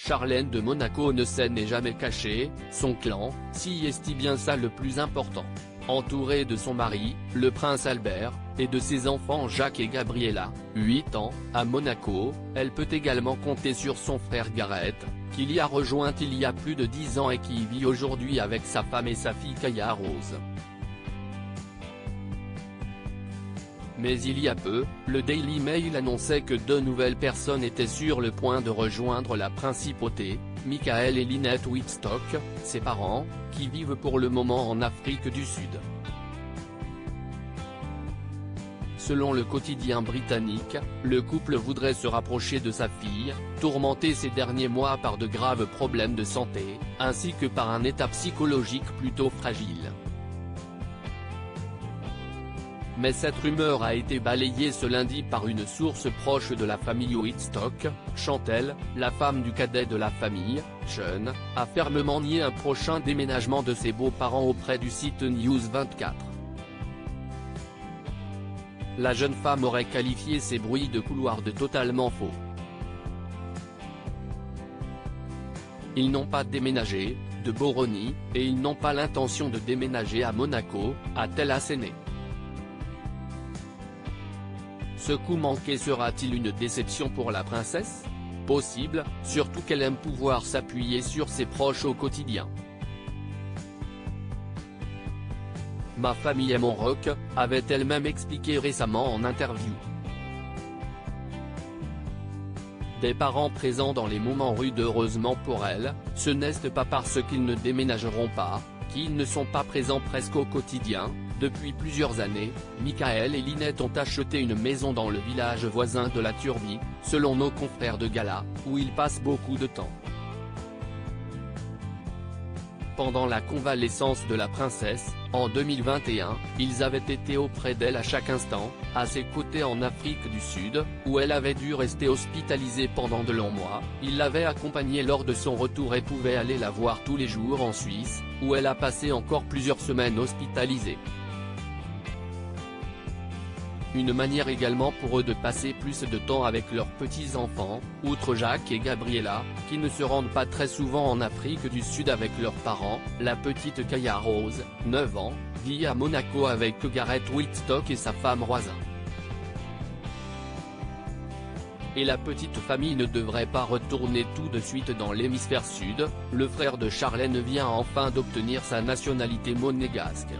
Charlène de Monaco ne n'est jamais cachée, son clan, si est bien ça le plus important. Entourée de son mari, le prince Albert, et de ses enfants Jacques et Gabriella, 8 ans, à Monaco, elle peut également compter sur son frère Gareth, qu'il y a rejoint il y a plus de 10 ans et qui vit aujourd'hui avec sa femme et sa fille Kaya Rose. Mais il y a peu, le Daily Mail annonçait que 2 nouvelles personnes étaient sur le point de rejoindre la principauté, Michael et Lynette Whitstock, ses parents, qui vivent pour le moment en Afrique du Sud. Selon le quotidien britannique, le couple voudrait se rapprocher de sa fille, tourmentée ces derniers mois par de graves problèmes de santé, ainsi que par un état psychologique plutôt fragile. Mais cette rumeur a été balayée ce lundi par une source proche de la famille Whitstock. Chantelle, la femme du cadet de la famille, Sean, a fermement nié un prochain déménagement de ses beaux-parents auprès du site News 24. La jeune femme aurait qualifié ces bruits de couloir de totalement faux. Ils n'ont pas déménagé, de Boronie, et ils n'ont pas l'intention de déménager à Monaco, a-t-elle asséné. Ce coup manqué sera-t-il une déception pour la princesse? Possible, surtout qu'elle aime pouvoir s'appuyer sur ses proches au quotidien. Ma famille est mon rock, avait-elle même expliqué récemment en interview. Des parents présents dans les moments rudes. Heureusement pour elle, ce n'est pas parce qu'ils ne déménageront pas, qu'ils ne sont pas présents presque au quotidien. Depuis plusieurs années, Michael et Lynette ont acheté une maison dans le village voisin de la Turbie, selon nos confrères de Gala, où ils passent beaucoup de temps. Pendant la convalescence de la princesse, en 2021, ils avaient été auprès d'elle à chaque instant, à ses côtés en Afrique du Sud, où elle avait dû rester hospitalisée pendant de longs mois. Ils l'avaient accompagnée lors de son retour et pouvaient aller la voir tous les jours en Suisse, où elle a passé encore plusieurs semaines hospitalisée. Une manière également pour eux de passer plus de temps avec leurs petits-enfants, outre Jacques et Gabriella, qui ne se rendent pas très souvent en Afrique du Sud avec leurs parents. La petite Kaya Rose, 9 ans, vit à Monaco avec Gareth Whitstock et sa femme Rosa. Et la petite famille ne devrait pas retourner tout de suite dans l'hémisphère sud, le frère de Charlène vient enfin d'obtenir sa nationalité monégasque.